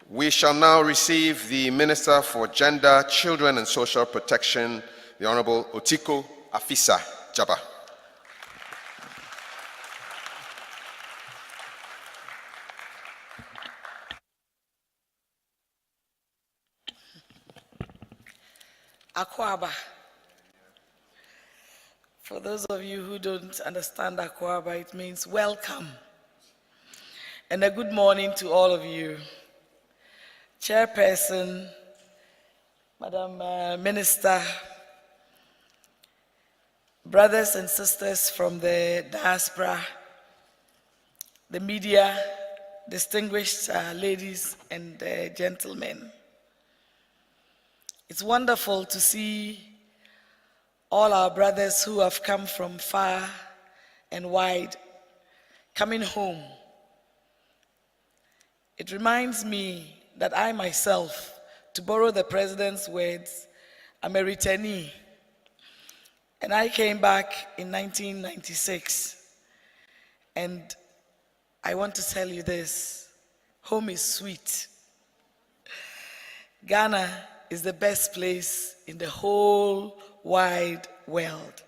We shall now receive the Minister for Gender, Children and Social Protection, the Honorable OTIKO AFISAH DJABA'. Akwaba. For those of you who don't understand Akwaba, it means welcome. And a good morning to all of you. Chairperson, Madam Minister, brothers and sisters from the diaspora, the media, distinguished ladies and gentlemen. It's wonderful to see all our brothers who have come from far and wide coming home. It reminds me that I myself, to borrow the president's words, I'm a returnee. And I came back in 1996. And I want to tell you this, home is sweet. Ghana is the best place in the whole wide world.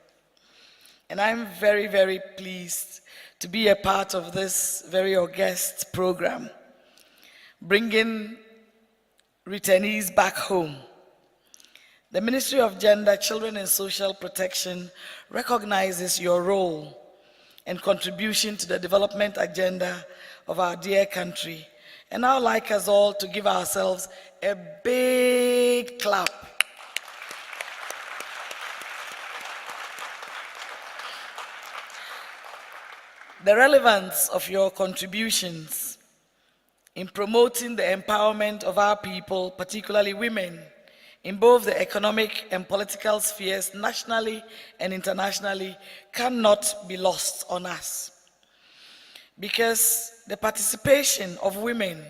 And I'm very, very pleased to be a part of this very august program, bringing returnees back home. The Ministry of Gender, Children and Social Protection recognizes your role and contribution to the development agenda of our dear country. And I would like us all to give ourselves a big clap. The relevance of your contributions in promoting the empowerment of our people, particularly women, in both the economic and political spheres, nationally and internationally, cannot be lost on us. Because the participation of women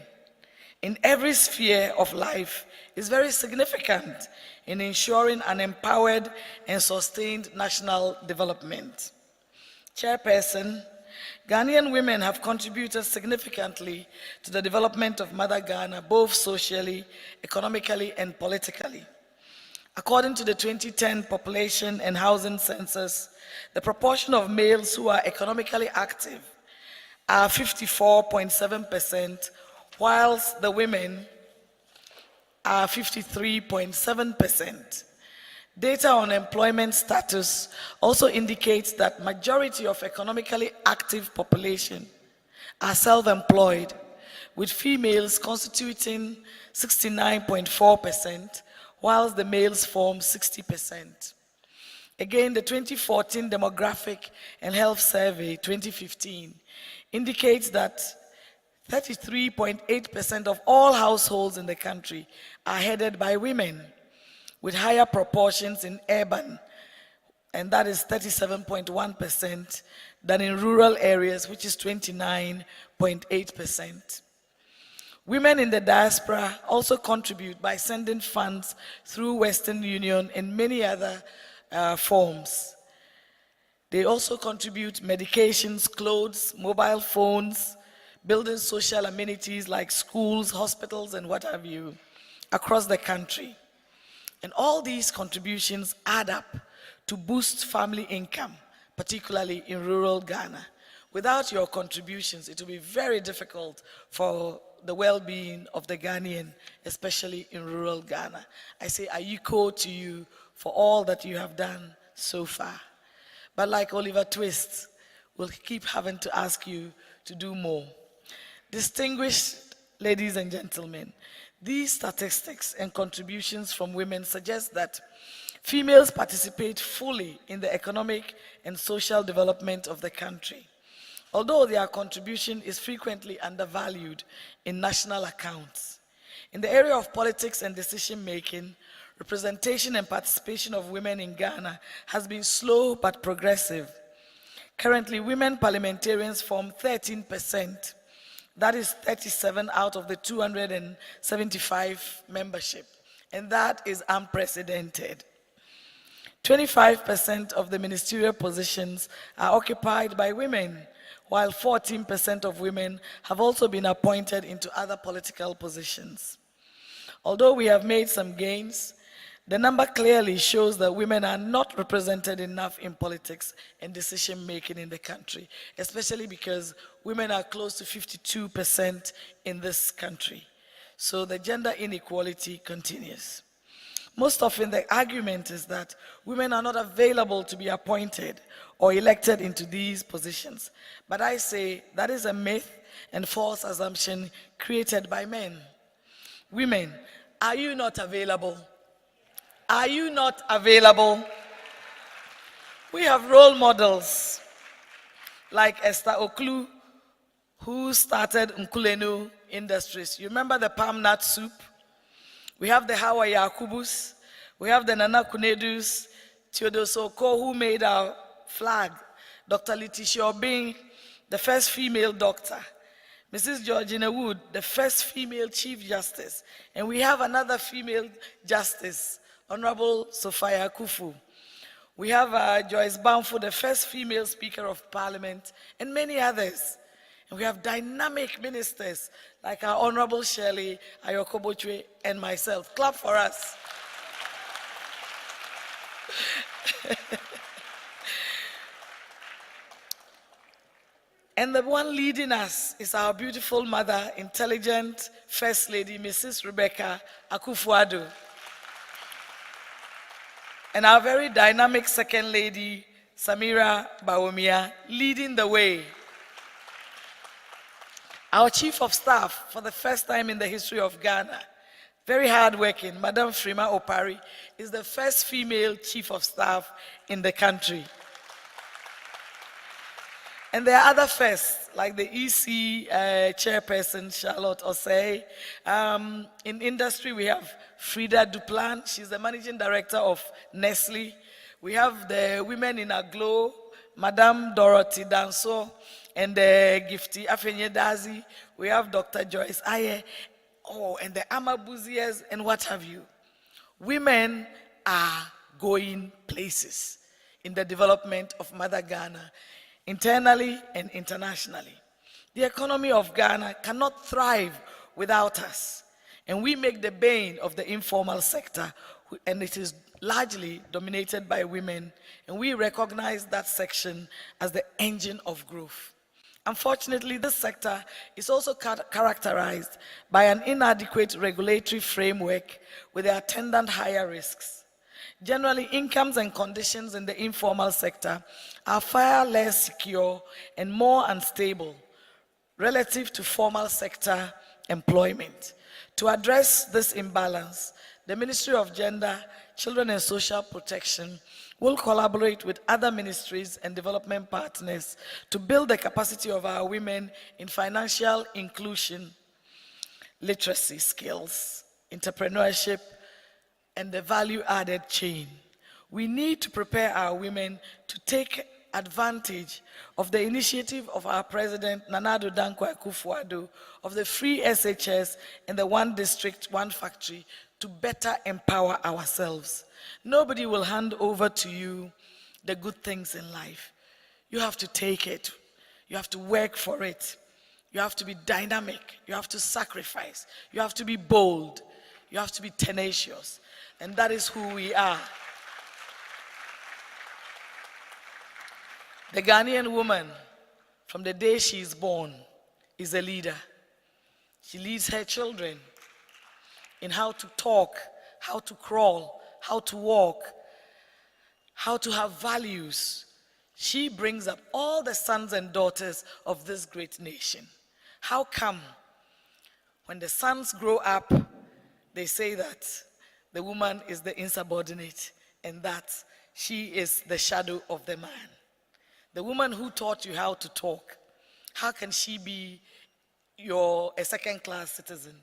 in every sphere of life is very significant in ensuring an empowered and sustained national development. Chairperson, Ghanaian women have contributed significantly to the development of Mother Ghana, both socially, economically, and politically. According to the 2010 Population and Housing Census, the proportion of males who are economically active are 54.7%, whilst the women are 53.7%. Data on employment status also indicates that majority of economically active population are self-employed, with females constituting 69.4%, whilst the males form 60%. Again, the 2014 Demographic and Health Survey 2015 indicates that 33.8% of all households in the country are headed by women, with higher proportions in urban, and that is 37.1%, than in rural areas, which is 29.8%. Women in the diaspora also contribute by sending funds through Western Union and many other forms. They also contribute medications, clothes, mobile phones, building social amenities like schools, hospitals, and what have you, across the country. And all these contributions add up to boost family income, particularly in rural Ghana. Without your contributions, it will be very difficult for the well-being of the Ghanaian, especially in rural Ghana. I say ayiko to you for all that you have done so far. But like Oliver Twist, we'll keep having to ask you to do more. Distinguished ladies and gentlemen, these statistics and contributions from women suggest that females participate fully in the economic and social development of the country, although their contribution is frequently undervalued in national accounts. In the area of politics and decision-making, representation and participation of women in Ghana has been slow but progressive. Currently, women parliamentarians form 13%. That is 37 out of the 275 membership, and that is unprecedented. 25% of the ministerial positions are occupied by women, while 14% of women have also been appointed into other political positions. Although we have made some gains, the number clearly shows that women are not represented enough in politics and decision-making in the country, especially because women are close to 52% in this country. So the gender inequality continues. Most often the argument is that women are not available to be appointed or elected into these positions. But I say that is a myth and false assumption created by men. Women, are you not available? Are you not available? We have role models like Esther Oklu, who started Nkulenu Industries. You remember the palm nut soup? We have the Hawa Yakubus. We have the Nana Kunedus, Teodosoko, who made our flag. Dr. Letitia Obing, the first female doctor. Mrs. Georgina Wood, the first female Chief Justice. And we have another female justice, Honorable Sophia Kufu. We have Joyce Bamfo, the first female Speaker of Parliament, and many others. And we have dynamic ministers like our Honorable Shirley Ayokobochwe and myself. Clap for us. And the one leading us is our beautiful mother, intelligent First Lady, Mrs. Rebecca Akufo-Addo. And our very dynamic Second Lady, Samira Bawumia, leading the way. Our Chief of Staff, for the first time in the history of Ghana, very hardworking, Madam Frima Opari, is the first female Chief of Staff in the country. And there are other firsts, like the EC chairperson, Charlotte Osei. In industry, we have Frida Duplan. She's the managing director of Nestle. We have the women in Aglo, Madame Dorothy Danso, and the Gifty Afenye Dazi. We have Dr. Joyce Aye. Oh, and the Amabuziers, and what have you. Women are going places in the development of Mother Ghana, internally and internationally. The economy of Ghana cannot thrive without us, and we make the bane of the informal sector, and it is largely dominated by women, and we recognize that section as the engine of growth. Unfortunately, this sector is also characterized by an inadequate regulatory framework with the attendant higher risks. Generally, incomes and conditions in the informal sector are far less secure and more unstable relative to formal sector employment. To address this imbalance, the Ministry of Gender, Children and Social Protection will collaborate with other ministries and development partners to build the capacity of our women in financial inclusion, literacy skills, entrepreneurship, and the value-added chain. We need to prepare our women to take advantage of the initiative of our President, Nana Addo Dankwa Akufo-Addo, of the free SHS and the one district, one factory, to better empower ourselves. Nobody will hand over to you the good things in life. You have to take it. You have to work for it. You have to be dynamic. You have to sacrifice. You have to be bold. You have to be tenacious. And that is who we are. The Ghanaian woman, from the day she is born, is a leader. She leads her children in how to talk, how to crawl, how to walk, how to have values. She brings up all the sons and daughters of this great nation. How come when the sons grow up, they say that the woman is the insubordinate and that she is the shadow of the man? The woman who taught you how to talk, how can she be a second-class citizen?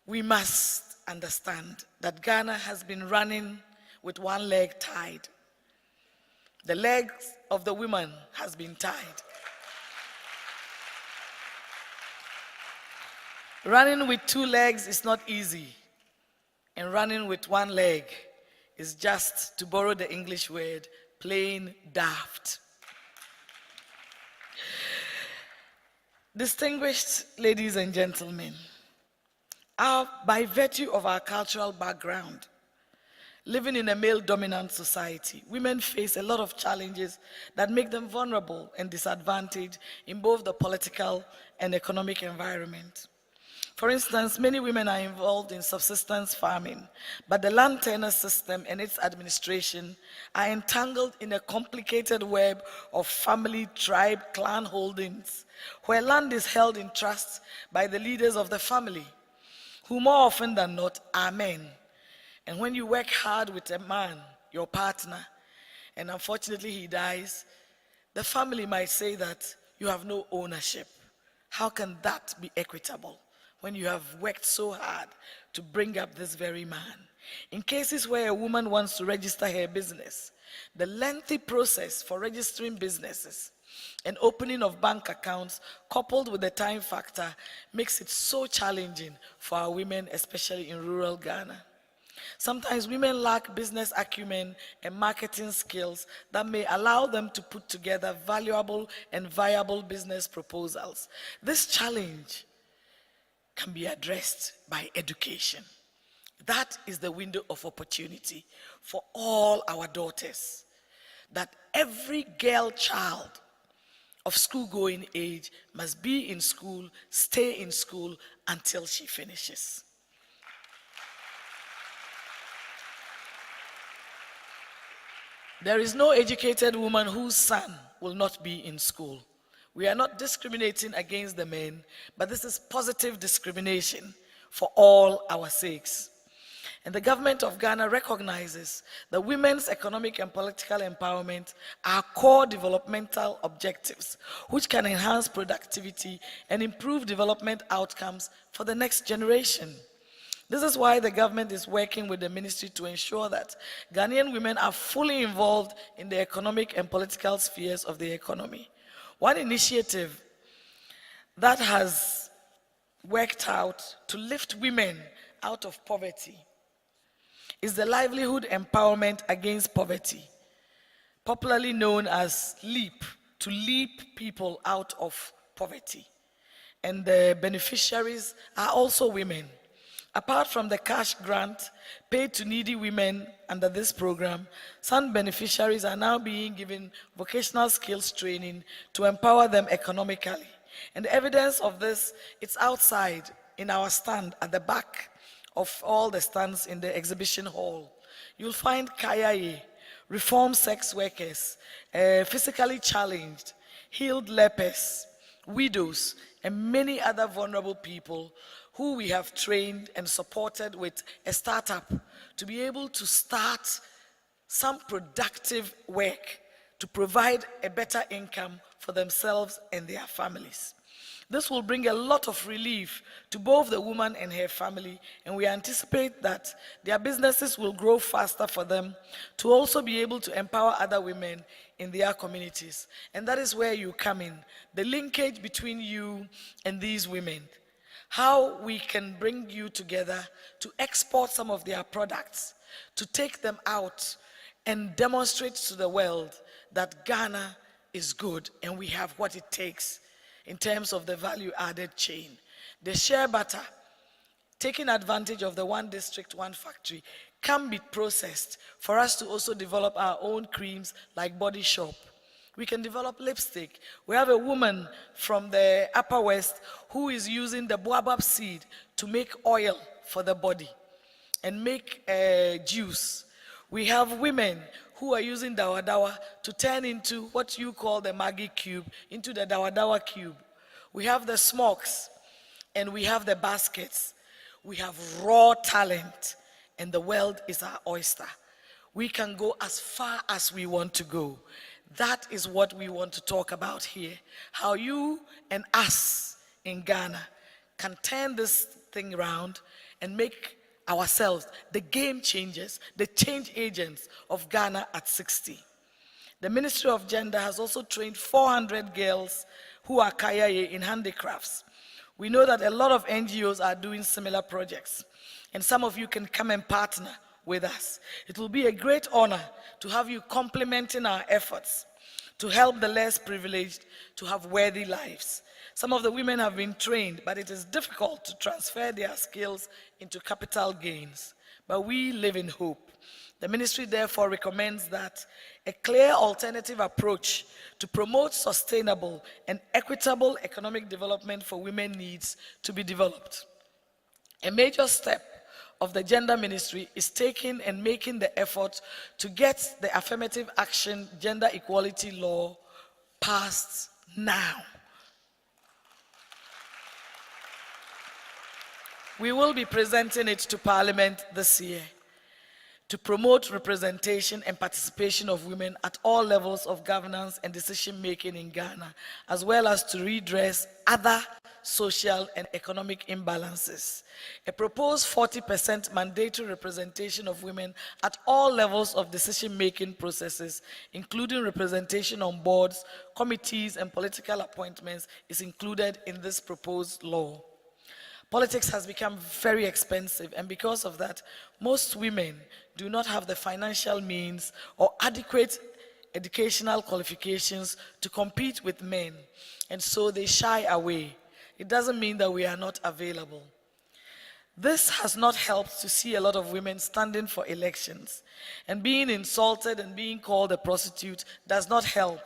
We must understand that Ghana has been running with one leg tied. The legs of the women has been tied. Running with two legs is not easy, and running with one leg is just, to borrow the English word, plain daft. Distinguished ladies and gentlemen, by virtue of our cultural background, living in a male-dominant society, women face a lot of challenges that make them vulnerable and disadvantaged in both the political and economic environment. For instance, many women are involved in subsistence farming, but the land tenure system and its administration are entangled in a complicated web of family, tribe, clan holdings, where land is held in trust by the leaders of the family, who more often than not are men. And when you work hard with a man, your partner, and unfortunately he dies, the family might say that you have no ownership. How can that be equitable when you have worked so hard to bring up this very man? In cases where a woman wants to register her business, the lengthy process for registering businesses and opening of bank accounts, coupled with the time factor, makes it so challenging for our women, especially in rural Ghana. Sometimes women lack business acumen and marketing skills that may allow them to put together valuable and viable business proposals. This challenge can be addressed by education. That is the window of opportunity for all our daughters, that every girl child of school-going age must be in school, stay in school until she finishes. There is no educated woman whose son will not be in school. We are not discriminating against the men, but this is positive discrimination for all our sakes. And the government of Ghana recognizes that women's economic and political empowerment are core developmental objectives, which can enhance productivity and improve development outcomes for the next generation. This is why the government is working with the ministry to ensure that Ghanaian women are fully involved in the economic and political spheres of the economy. One initiative that has worked out to lift women out of poverty is the Livelihood Empowerment Against Poverty, popularly known as LEAP, to leap people out of poverty. And the beneficiaries are also women. Apart from the cash grant paid to needy women under this program, some beneficiaries are now being given vocational skills training to empower them economically. And the evidence of this, it's outside in our stand at the back of all the stands in the exhibition hall. You'll find Kayaye, reformed sex workers, physically challenged, healed lepers, widows, and many other vulnerable people who we have trained and supported with a startup to be able to start some productive work to provide a better income for themselves and their families. This will bring a lot of relief to both the woman and her family, and we anticipate that their businesses will grow faster for them to also be able to empower other women in their communities. And that is where you come in, the linkage between you and these women. How we can bring you together to export some of their products, to take them out and demonstrate to the world that Ghana is good and we have what it takes in terms of the value-added chain. The shea butter, taking advantage of the one district, one factory, can be processed for us to also develop our own creams like Body Shop. We can develop lipstick. We have a woman from the Upper West who is using the baobab seed to make oil for the body and make juice. We have women who are using dawadawa to turn into what you call the Maggi cube, into the dawadawa cube. We have the smokes and we have the baskets. We have raw talent and the world is our oyster. We can go as far as we want to go. That is what we want to talk about here. How you and us in Ghana can turn this thing around and make ourselves the game changers, the change agents of Ghana at 60. The Ministry of Gender has also trained 400 girls who are kayaye in handicrafts. We know that a lot of NGOs are doing similar projects, and some of you can come and partner with us. It will be a great honor to have you complementing our efforts to help the less privileged to have worthy lives. Some of the women have been trained, but it is difficult to transfer their skills into capital gains. But we live in hope. The ministry therefore recommends that a clear alternative approach to promote sustainable and equitable economic development for women needs to be developed. A major step of the gender ministry is taking and making the effort to get the affirmative action gender equality law passed now. We will be presenting it to Parliament this year to promote representation and participation of women at all levels of governance and decision-making in Ghana, as well as to redress other social and economic imbalances. A proposed 40% mandatory representation of women at all levels of decision-making processes, including representation on boards, committees, and political appointments, is included in this proposed law. Politics has become very expensive, and because of that, most women do not have the financial means or adequate educational qualifications to compete with men, and so they shy away. It doesn't mean that we are not available. This has not helped to see a lot of women standing for elections, and being insulted and being called a prostitute does not help.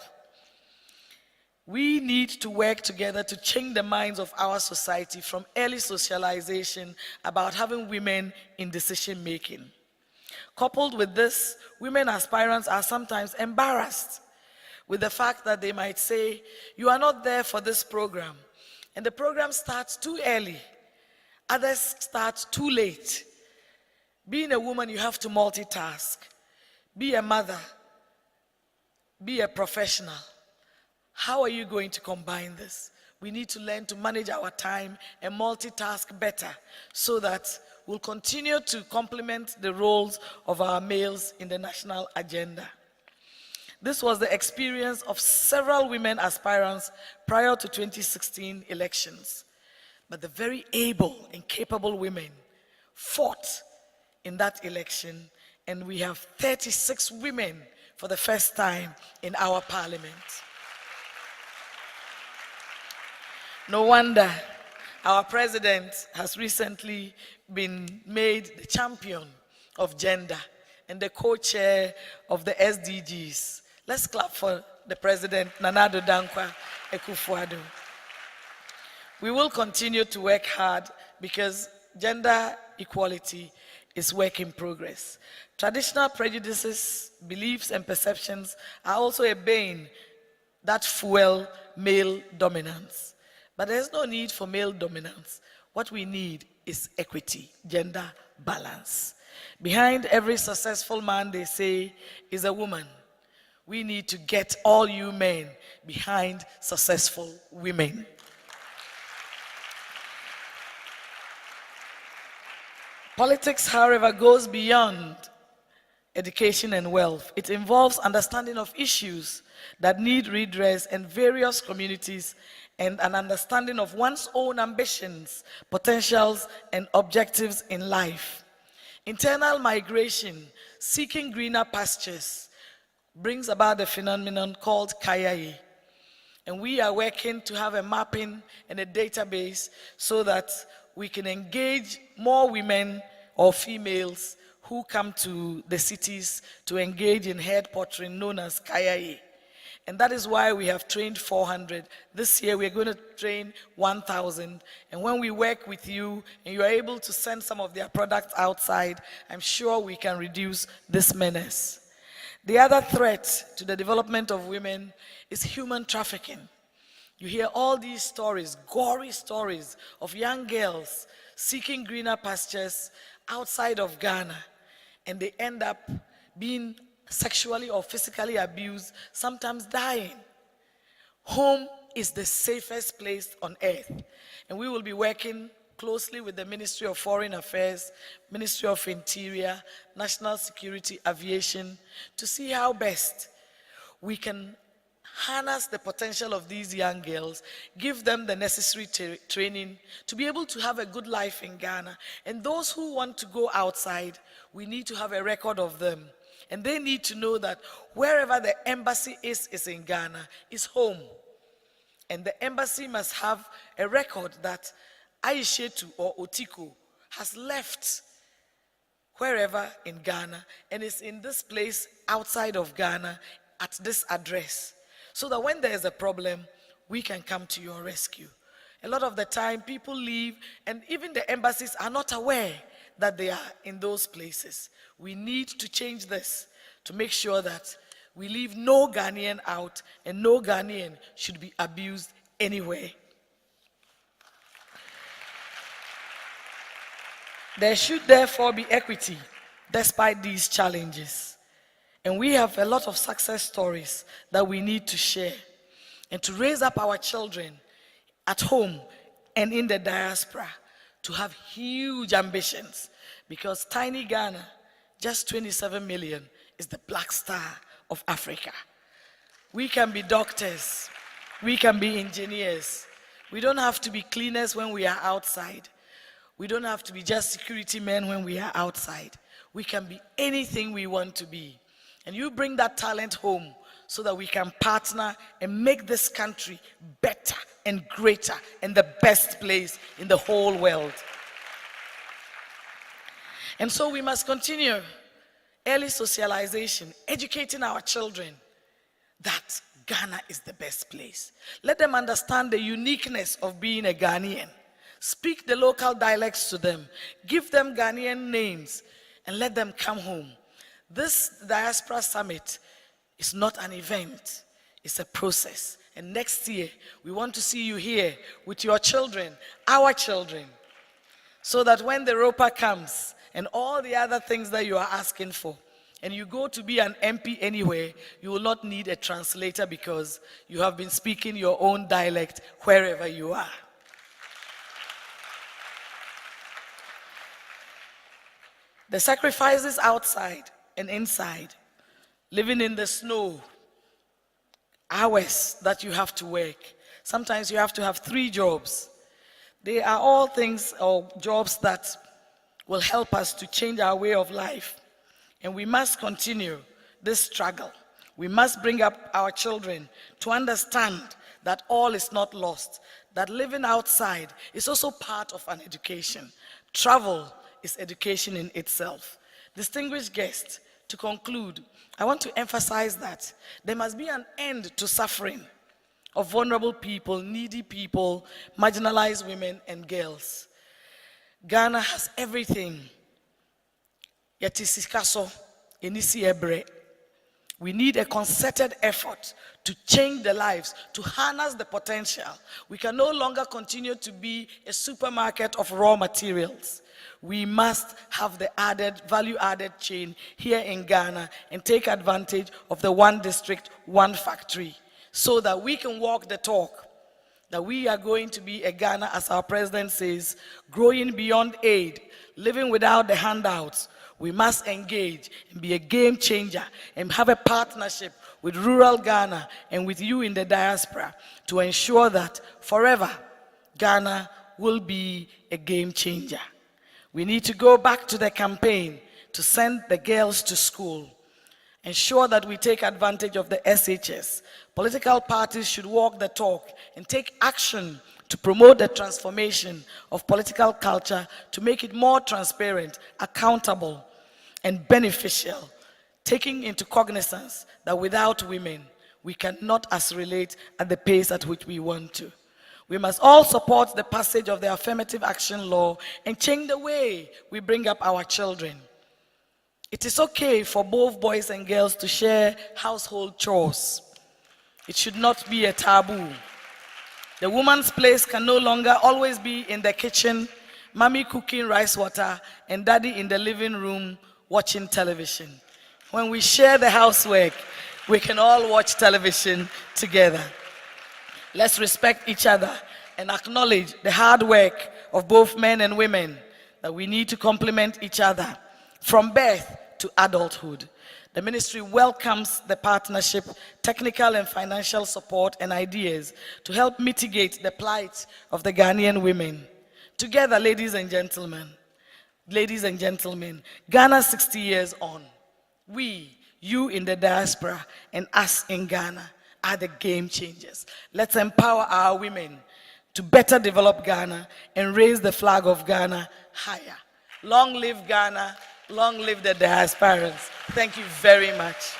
We need to work together to change the minds of our society from early socialization about having women in decision-making. Coupled with this, women aspirants are sometimes embarrassed with the fact that they might say, "You are not there for this program," and the program starts too early. Others start too late. Being a woman, you have to multitask. Be a mother. Be a professional. How are you going to combine this? We need to learn to manage our time and multitask better so that we'll continue to complement the roles of our males in the national agenda. This was the experience of several women aspirants prior to 2016 elections. But the very able and capable women fought in that election, and we have 36 women for the first time in our parliament. No wonder our president has recently been made the champion of gender and the co-chair of the SDGs. Let's clap for the president, Nana Addo Dankwa Akufo-Addo. We will continue to work hard because gender equality is work in progress. Traditional prejudices, beliefs, and perceptions are also a bane that fuel male dominance. But there's no need for male dominance. What we need is equity, gender balance. Behind every successful man, they say, is a woman. We need to get all you men behind successful women. Politics, however, goes beyond education and wealth. It involves understanding of issues that need redress in various communities and an understanding of one's own ambitions, potentials, and objectives in life. Internal migration, seeking greener pastures, brings about a phenomenon called Kayaye. And we are working to have a mapping and a database so that we can engage more women or females who come to the cities to engage in head pottering known as Kayaye. And that is why we have trained 400. This year we're going to train 1,000. And when we work with you and you are able to send some of their products outside, I'm sure we can reduce this menace. The other threat to the development of women is human trafficking. You hear all these stories, gory stories of young girls seeking greener pastures outside of Ghana, and they end up being sexually or physically abused, sometimes dying. Home is the safest place on earth, and we will be working closely with the Ministry of Foreign Affairs, Ministry of Interior, National Security, Aviation, to see how best we can harness the potential of these young girls, give them the necessary training to be able to have a good life in Ghana. And those who want to go outside, we need to have a record of them. And they need to know that wherever the embassy is in Ghana, is home. And the embassy must have a record that Aishetu or Otiko has left wherever in Ghana and is in this place outside of Ghana at this address, so that when there is a problem, we can come to your rescue. A lot of the time, people leave, and even the embassies are not aware that they are in those places. We need to change this to make sure that we leave no Ghanaian out, and no Ghanaian should be abused anywhere. There should therefore be equity despite these challenges. And we have a lot of success stories that we need to share and to raise up our children at home and in the diaspora to have huge ambitions, because tiny Ghana, just 27 million, is the black star of Africa. We can be doctors, we can be engineers. We don't have to be cleaners when we are outside. We don't have to be just security men when we are outside. We can be anything we want to be. And you bring that talent home so that we can partner and make this country better and greater and the best place in the whole world. And so we must continue early socialization, educating our children that Ghana is the best place. Let them understand the uniqueness of being a Ghanaian. Speak the local dialects to them. Give them Ghanaian names and let them come home. This Diaspora Summit is not an event, it's a process. And next year, we want to see you here with your children, our children, so that when the ROPA comes and all the other things that you are asking for, and you go to be an MP anywhere, you will not need a translator because you have been speaking your own dialect wherever you are. The sacrifices outside and inside, living in the snow, hours that you have to work. Sometimes you have to have 3 jobs. They are all things or jobs that will help us to change our way of life. And we must continue this struggle. We must bring up our children to understand that all is not lost, that living outside is also part of an education. Travel is education in itself. Distinguished guests, to conclude, I want to emphasize that there must be an end to suffering of vulnerable people, needy people, marginalized women and girls. Ghana has everything. Yet we need a concerted effort to change the lives, to harness the potential. We can no longer continue to be a supermarket of raw materials. We must have the value-added chain here in Ghana and take advantage of the one district, one factory, so that we can walk the talk, that we are going to be a Ghana, as our president says, growing beyond aid, living without the handouts. We must engage and be a game changer and have a partnership with rural Ghana and with you in the diaspora to ensure that forever Ghana will be a game changer. We need to go back to the campaign to send the girls to school. Ensure that we take advantage of the SHS. Political parties should walk the talk and take action to promote the transformation of political culture to make it more transparent, accountable, and beneficial, taking into cognizance that without women, we cannot accelerate at the pace at which we want to. We must all support the passage of the affirmative action law and change the way we bring up our children. It is okay for both boys and girls to share household chores. It should not be a taboo. The woman's place can no longer always be in the kitchen, mommy cooking rice water, and daddy in the living room watching television. When we share the housework, we can all watch television together. Let's respect each other and acknowledge the hard work of both men and women, that we need to complement each other from birth to adulthood. The ministry welcomes the partnership, technical and financial support and ideas to help mitigate the plight of the Ghanaian women. Together, ladies and gentlemen, Ghana 60 years on, we, you in the diaspora and us in Ghana, are the game changers. Let's empower our women to better develop Ghana and raise the flag of Ghana higher. Long live Ghana, long live the diasporans. Thank you very much.